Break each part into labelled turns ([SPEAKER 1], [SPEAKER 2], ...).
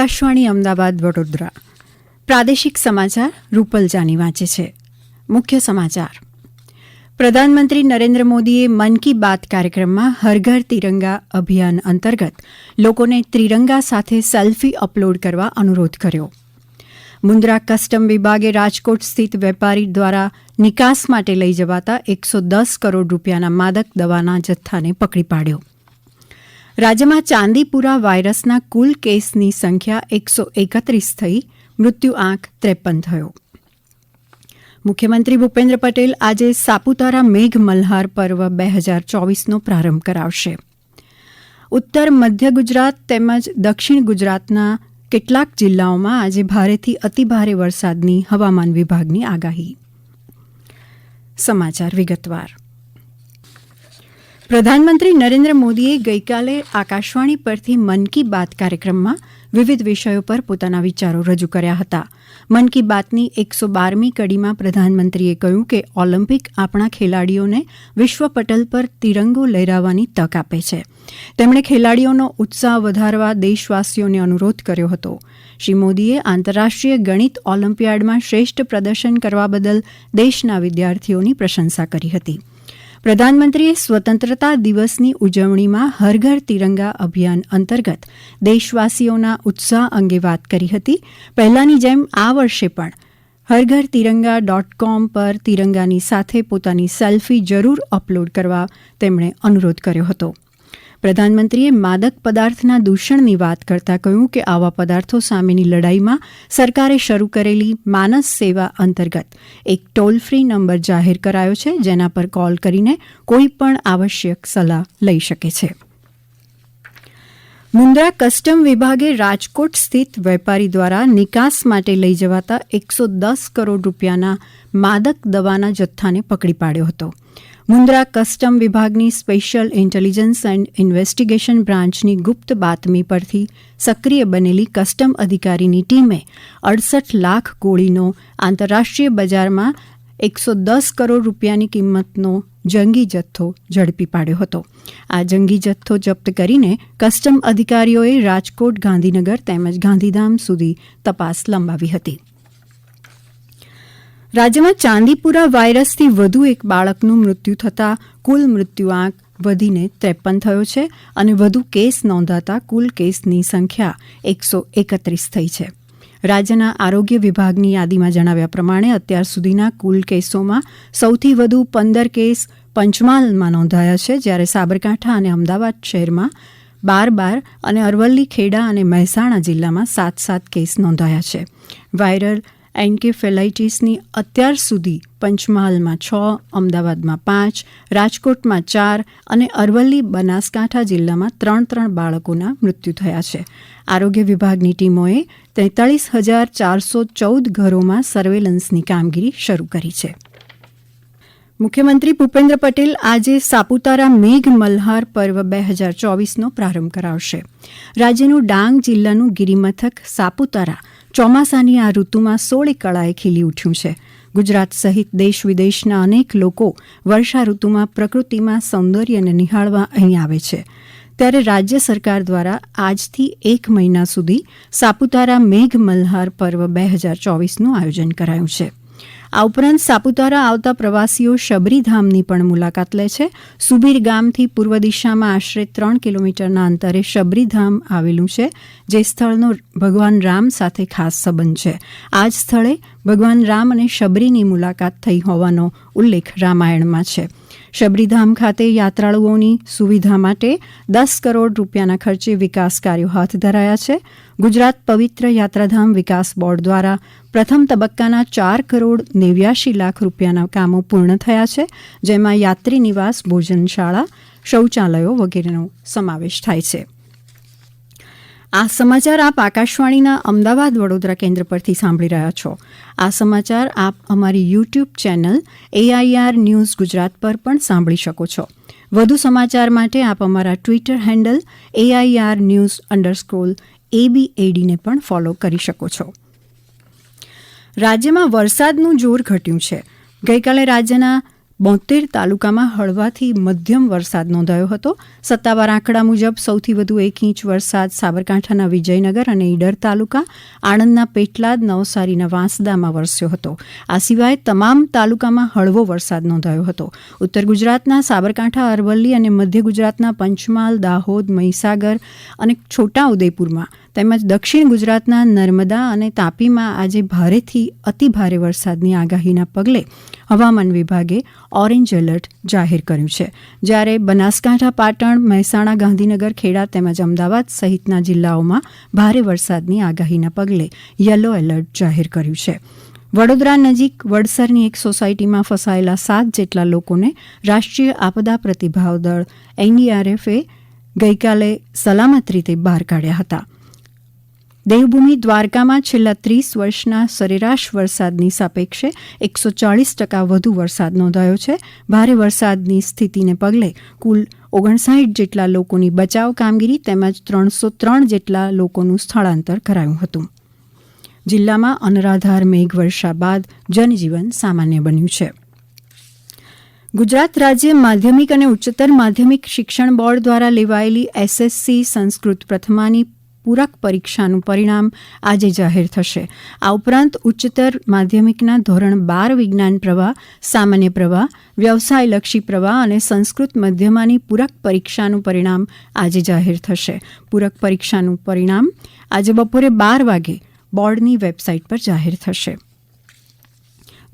[SPEAKER 1] આકાશવાણી અમદાવાદ વડોદરા પ્રાદેશિક સમાચાર રૂપલ જાની વાંચે છે. મુખ્ય સમાચાર. પ્રધાનમંત્રી નરેન્દ્ર મોદીએ મન કી બાત કાર્યક્રમમાં હર ઘર તિરંગા અભિયાન અંતર્ગત લોકોને ત્રિરંગા સાથે સેલ્ફી અપલોડ કરવા અનુરોધ કર્યો. મુન્દ્રા કસ્ટમ વિભાગે રાજકોટ સ્થિત વેપારી દ્વારા નિકાસ માટે લઈ જવાતા 110 કરોડ રૂપિયાના માદક દવાના જથ્થાને પકડી પાડ્યો. રાજ્યમાં ચાંદીપુરા વાયરસના કુલ કેસની સંખ્યા 131 થઈ, મૃત્યુ આંક 53 થયો. મુખ્યમંત્રી ભૂપેન્દ્ર પટેલ આજે સાપુતારા મેઘ મલ્હાર પર્વ 2024નો પ્રારંભ કરાવશે. ઉત્તર મધ્ય ગુજરાત તેમજ દક્ષિણ ગુજરાતના કેટલાક જિલ્લાઓમાં આજે ભારેથી અતિભારે વરસાદની હવામાન વિભાગની આગાહી. સમાચાર વિગતવાર. પ્રધાનમંત્રી નરેન્દ્ર મોદીએ ગઈકાલે આકાશવાણી પરથી મન કી બાત કાર્યક્રમમાં વિવિધ વિષયો પર પોતાના વિચારો રજૂ કર્યા હતા. મન કી બાતની 112મી કડીમાં પ્રધાનમંત્રીએ કહ્યું કે ઓલિમ્પિક આપણા ખેલાડીઓને વિશ્વ પટલ પર તિરંગો લહેરાવવાની તક આપે છે. તેમણે ખેલાડીઓનો ઉત્સાહ વધારવા દેશવાસીઓને અનુરોધ કર્યો હતો. શ્રી મોદીએ આંતરરાષ્ટ્રીય ગણિત ઓલિમ્પિયાડમાં શ્રેષ્ઠ પ્રદર્શન કરવા બદલ દેશના વિદ્યાર્થીઓની પ્રશંસા કરી હતી. પ્રધાનમંત્રીએ સ્વતંત્રતા દિવસની ઉજવણીમાં હર ઘર તિરંગા અભિયાન અંતર્ગત દેશવાસીઓના ઉત્સાહ અંગે વાત કરી હતી. પહેલાની જેમ આ વર્ષે પણ હરઘરતિરંગા.com પર તિરંગાની સાથે પોતાની સેલ્ફી જરૂર અપલોડ કરવા તેમણે અનુરોધ કર્યો હતો. પ્રધાનમંત્રીએ માદક પદાર્થના દૂષણની વાત કરતા કહ્યું કે આવા પદાર્થો સામેની લડાઈમાં સરકારે શરૂ કરેલી માનસ સેવા અંતર્ગત એક ટોલ ફ્રી નંબર જાહેર કરાયો છે, જેના પર કોલ કરીને કોઈ પણ આવશ્યક સલાહ લઈ શકે છે. મુન્દ્રા કસ્ટમ વિભાગે રાજકોટ સ્થિત વેપારી દ્વારા નિકાસ માટે લઈ જવાતા 110 કરોડ રૂપિયાના માદક દવાના જથ્થાને પકડી પાડ્યો હતો. મુન્દ્રા કસ્ટમ વિભાગની સ્પેશિયલ ઇન્ટેલિજન્સ એન્ડ ઇન્વેસ્ટિગેશન બ્રાન્ચની ગુપ્ત બાતમી પરથી સક્રિય બનેલી કસ્ટમ અધિકારીની ટીમે 68 લાખ ગોળીનો આંતરરાષ્ટ્રીય બજારમાં 110 કરોડ રૂપિયાની કિંમતનો જંગી જથ્થો ઝડપી પાડ્યો હતો. આ જંગી જથ્થો જપ્ત કરીને કસ્ટમ અધિકારીઓએ રાજકોટ, ગાંધીનગર તેમજ ગાંધીધામ સુધી તપાસ લંબાવી હતી. રાજ્યમાં ચાંદીપુરા વાયરસથી વધુ એક બાળકનું મૃત્યુ થતાં કુલ મૃત્યુઆંક વધીને 53 થયો છે અને વધુ કેસ નોંધાતા કુલ કેસની સંખ્યા 131 થઈ છે. રાજ્યના આરોગ્ય વિભાગની યાદીમાં જણાવ્યા પ્રમાણે અત્યાર સુધીના કુલ કેસોમાં સૌથી વધુ 15 કેસ પંચમહાલમાં નોંધાયા છે, જ્યારે સાબરકાંઠા અને અમદાવાદ શહેરમાં 12 અને અરવલ્લી, ખેડા અને મહેસાણા જિલ્લામાં 7 કેસ નોંધાયા છે. વાયરલ એન્કેફેલાઇટિસની અત્યાર સુધી પંચમહાલમાં 6, અમદાવાદમાં 5, રાજકોટમાં 4 અને અરવલ્લી, બનાસકાંઠા જિલ્લામાં 3 બાળકોના મૃત્યુ થયા છે. આરોગ્ય વિભાગની ટીમોએ 43,414 ઘરોમાં સર્વેલન્સની કામગીરી શરૂ કરી છે. મુખ્યમંત્રી ભૂપેન્દ્ર પટેલ આજે સાપુતારા મેઘ મલ્હાર પર્વ 2024નો પ્રારંભ કરાવશે. રાજ્યનું ડાંગ જિલ્લાનું ગિરિમથક સાપુતારા ચોમાસાની આ ઋતુમાં 16 કળાએ ખીલી ઉઠ્યું છે. ગુજરાત સહિત દેશ વિદેશના અનેક લોકો વર્ષા ઋતુમાં પ્રકૃતિમાં સૌંદર્યને નિહાળવા અહીં આવે છે. ત્યારે રાજ્ય સરકાર દ્વારા આજથી 1 મહિના સુધી સાપુતારા મેઘ મલ્હાર પર્વ 2024નું આયોજન કરાયું છે. આ ઉપરાંત સાપુતારા આવતા પ્રવાસીઓ શબરીધામની પણ મુલાકાત લે છે. સુબીર ગામથી પૂર્વ દિશામાં આશરે 3 કિલોમીટરના અંતરે શબરીધામ આવેલું છે, જે સ્થળનો ભગવાન રામ સાથે ખાસ સંબંધ છે. આ જ સ્થળે ભગવાન રામ અને શબરીની મુલાકાત થઈ હોવાનો ઉલ્લેખ રામાયણમાં છે. શબરીધામ ખાતે યાત્રાળુઓની સુવિધા માટે 10 કરોડ રૂપિયાના ખર્ચે વિકાસ કાર્યો હાથ ધરાયા છે. ગુજરાત પવિત્ર યાત્રાધામ વિકાસ બોર્ડ દ્વારા પ્રથમ તબક્કાના 4 કરોડ 89 લાખ રૂપિયાના કામો પૂર્ણ થયા છે, જેમાં યાત્રી નિવાસ, ભોજનશાળા, શૌચાલયો વગેરેનો સમાવેશ થાય છે. આ સમાચાર આપ આકાશવાણીના અમદાવાદ વડોદરા કેન્દ્ર પરથી સાંભળી રહ્યા છો. આ સમાચાર આપ અમારી YouTube channel AIR news Gujarat પર પણ સાંભળી શકો છો. વધુ સમાચાર માટે આપ અમારા ટ્વિટર હેન્ડલ AIR_news_ABAD ને પણ ફોલો કરી શકો છો. રાજ્યમાં વરસાદનું જોર ઘટ્યું છે. ગઈકાલે રાજ્યના 72 તાલુકામાં હળવાથી મધ્યમ વરસાદ નોંધાયો હતો. સત્તાવાર આંકડા મુજબ સૌથી વધુ 1 ઇંચ વરસાદ સાબરકાંઠાના વિજયનગર અને ઈડર તાલુકા, આણંદના પેટલાદ, નવસારીના વાંસદામાં વરસ્યો હતો. આ સિવાય તમામ તાલુકામાં હળવો વરસાદ નોંધાયો હતો. ઉત્તર ગુજરાતના સાબરકાંઠા, અરવલ્લી અને મધ્ય ગુજરાતના પંચમહાલ, દાહોદ, મહીસાગર અને છોટાઉદેપુરમાં તેમજ દક્ષિણ ગુજરાતના નર્મદા અને તાપીમાં આજે ભારેથી અતિભારે વરસાદની આગાહીના પગલે હવામાન વિભાગે ઓરેન્જ એલર્ટ જાહેર કર્યું છે. જ્યારે બનાસકાંઠા, પાટણ, મહેસાણા, ગાંધીનગર, ખેડા તેમજ અમદાવાદ સહિતના જિલ્લાઓમાં ભારે વરસાદની આગાહીના પગલે યલો એલર્ટ જાહેર કર્યું છે. વડોદરા નજીક વડસરની એક સોસાયટીમાં ફસાયેલા 7 જેટલા લોકોને રાષ્ટ્રીય આપદા પ્રતિભાવ દળ એનડીઆરએફે ગઈકાલે સલામત રીતે બહાર કાઢ્યા હતા. દેવભૂમિ દ્વારકામાં છેલ્લા 30 વર્ષના સરેરાશ વરસાદની સાપેક્ષે 140% વધુ વરસાદ નોંધાયો છે. ભારે વરસાદની સ્થિતિને પગલે કુલ 59 જેટલા લોકોની બચાવ કામગીરી તેમજ 303 જેટલા લોકોનું સ્થળાંતર કરાયું હતું. જિલ્લામાં અનરાધાર મેઘવર્ષા બાદ જનજીવન સામાન્ય બન્યું છે. ગુજરાત રાજ્ય માધ્યમિક અને ઉચ્ચતર માધ્યમિક શિક્ષણ બોર્ડ દ્વારા લેવાયેલી એસએસસી સંસ્કૃત પ્રથમાની પૂરક પરીક્ષાનું પરિણામ આજે જાહેર થશે. આ ઉપરાંત ઉચ્ચતર માધ્યમિકના ધોરણ 12 વિજ્ઞાન પ્રવાહ, સામાન્ય પ્રવાહ, વ્યવસાયલક્ષી પ્રવાહ અને સંસ્કૃત મધ્યમાની પૂરક પરીક્ષાનું પરિણામ આજે જાહેર થશે. પૂરક પરીક્ષાનું પરિણામ આજે બપોરે 12 વાગે બોર્ડની વેબસાઇટ પર જાહેર થશે.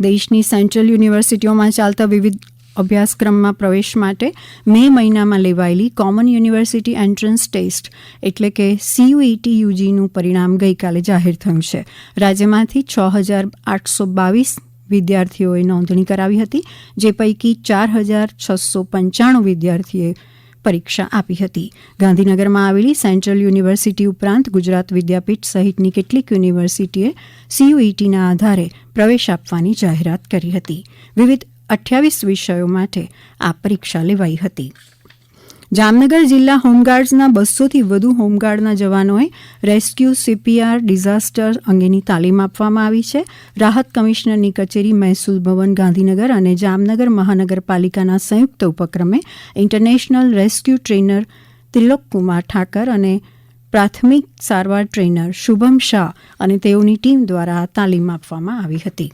[SPEAKER 1] દેશની સેન્ટ્રલ યુનિવર્સિટીઓમાં ચાલતા વિવિધ અભ્યાસક્રમમાં પ્રવેશ માટે મે મહિનામાં લેવાયેલી કોમન યુનિવર્સિટી એન્ટ્રન્સ ટેસ્ટ એટલે કે CUET UGનું પરિણામ ગઈકાલે જાહેર થયું છે. રાજ્યમાંથી 6,822 વિદ્યાર્થીઓએ નોંધણી કરાવી હતી, જે પૈકી 4,695 વિદ્યાર્થીઓએ પરીક્ષા આપી હતી. ગાંધીનગરમાં આવેલી સેન્ટ્રલ યુનિવર્સિટી ઉપરાંત ગુજરાત વિદ્યાપીઠ સહિતની કેટલીક યુનિવર્સિટીએ CUETના આધારે પ્રવેશ આપવાની જાહેરાત કરી હતી. વિવિધ 28 વિષયો માટે આ પરીક્ષા લેવાઈ હતી. જામનગર જિલ્લા હોમગાર્ડ્સના 200થી વધુ હોમગાર્ડના જવાનોએ રેસ્ક્યુ, CPR, ડિઝાસ્ટર અંગેની તાલીમ આપવામાં આવી છે. રાહત કમિશનરની કચેરી, મહેસૂલ ભવન, ગાંધીનગર અને જામનગર મહાનગરપાલિકાના સંયુક્ત ઉપક્રમે ઇન્ટરનેશનલ રેસ્ક્યુ ટ્રેનર ત્રિલોકકુમાર ઠાકર અને પ્રાથમિક સારવાર ટ્રેનર શુભમ શાહ અને તેઓની ટીમ દ્વારા આ તાલીમ આપવામાં આવી હતી.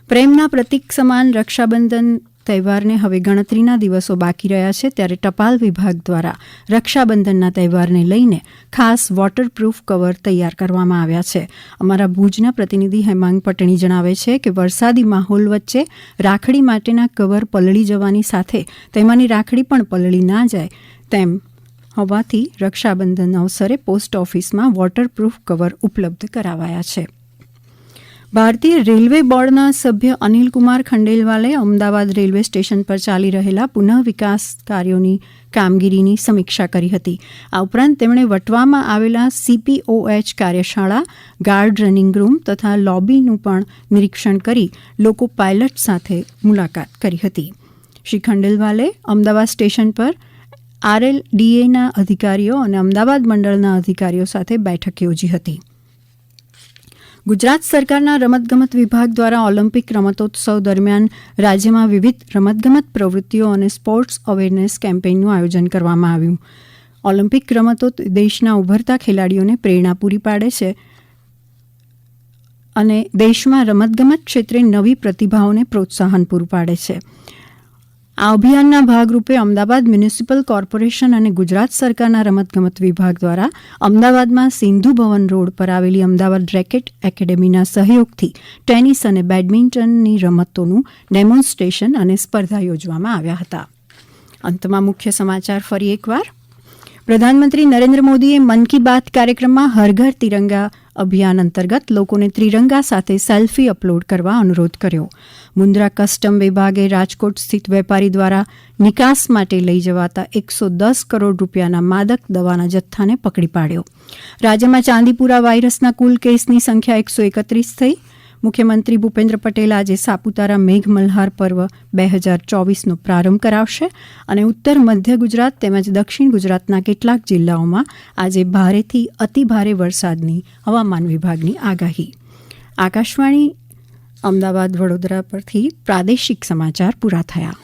[SPEAKER 1] પ્રેમના પ્રતીક સમાન રક્ષાબંધન તહેવારને હવે ગણતરીના દિવસો બાકી રહ્યા છે, ત્યારે ટપાલ વિભાગ દ્વારા રક્ષાબંધનના તહેવારને લઈને ખાસ વોટરપ્રૂફ કવર તૈયાર કરવામાં આવ્યા છે. અમારા ભુજના પ્રતિનિધિ હેમાંગ પટણી જણાવે છે કે વરસાદી માહોલ વચ્ચે રાખડી માટેના કવર પલળી જવાની સાથે તેમાંની રાખડી પણ પલળી ના જાય તેમ હોવાથી રક્ષાબંધન અવસરે પોસ્ટ ઓફિસમાં વોટરપ્રૂફ કવર ઉપલબ્ધ કરાવાયા છે. ભારતીય રેલવે બોર્ડના સભ્ય અનિલકુમાર ખંડેલવાલે અમદાવાદ રેલવે સ્ટેશન પર ચાલી રહેલા પુનઃ વિકાસ કાર્યોની કામગીરીની સમીક્ષા કરી હતી. આ ઉપરાંત તેમણે વટવામાં આવેલા CPOH કાર્યશાળા, ગાર્ડ રનિંગ રૂમ તથા લોબીનું પણ નિરીક્ષણ કરી લોકો પાયલટ સાથે મુલાકાત કરી હતી. શ્રી ખંડેલવાલે અમદાવાદ સ્ટેશન પર RLDAના અધિકારીઓ અને અમદાવાદ મંડળના અધિકારીઓ સાથે બેઠક યોજી હતી. ગુજરાત સરકારના રમતગમત વિભાગ દ્વારા ઓલિમ્પિક રમતોત્સવ દરમિયાન રાજ્યમાં વિવિધ રમતગમત પ્રવૃત્તિઓ અને સ્પોર્ટ્સ અવેરનેસ કેમ્પેઇનનું આયોજન કરવામાં આવ્યું. ઓલિમ્પિક રમતો દેશના ઉભરતા ખેલાડીઓને પ્રેરણા પૂરી પાડે છે અને દેશમાં રમતગમત ક્ષેત્રે નવી પ્રતિભાઓને પ્રોત્સાહન પૂરું પાડે છે. આ અભિયાનના ભાગરૂપે અમદાવાદ મ્યુનિસિપલ કોર્પોરેશન અને ગુજરાત સરકારના રમતગમત વિભાગ દ્વારા અમદાવાદમાં સિંધુ ભવન રોડ પર આવેલી અમદાવાદ રેકેટ એકેડેમીના સહયોગથી ટેનિસ અને બેડમિન્ટનની રમતોનું ડેમોન્સ્ટ્રેશન અને સ્પર્ધા યોજવામાં આવ્યા હતા. અંતમાં મુખ્ય સમાચાર ફરી એકવાર. પ્રધાનમંત્રી નરેન્દ્ર મોદીએ મન કી બાત કાર્યક્રમમાં હર ઘર તિરંગા અભિયાન અંતર્ગત લોકોને ત્રિરંગા સાથે સેલ્ફી અપલોડ કરવા અનુરોધ કર્યો. મુન્દ્રા કસ્ટમ વિભાગે રાજકોટ સ્થિત વેપારી દ્વારા નિકાસ માટે લઈ જવાતા 110 કરોડ રૂપિયાના માદક દવાના જથ્થાને પકડી પાડ્યો. રાજ્યમાં ચાંદીપુરા વાયરસના કુલ કેસની સંખ્યા 131 થઈ. મુખ્યમંત્રી ભૂપેન્દ્ર પટેલ આજે સાપુતારા મેઘ મલ્હાર પર્વ 2024નો પ્રારંભ કરાવશે અને ઉત્તર મધ્ય ગુજરાત તેમજ દક્ષિણ ગુજરાતના કેટલાક જિલ્લાઓમાં આજે ભારેથી અતિભારે વરસાદની હવામાન વિભાગની આગાહી. આકાશવાણી અમદાવાદ વડોદરા પરથી પ્રાદેશિક સમાચાર પૂરા થયા.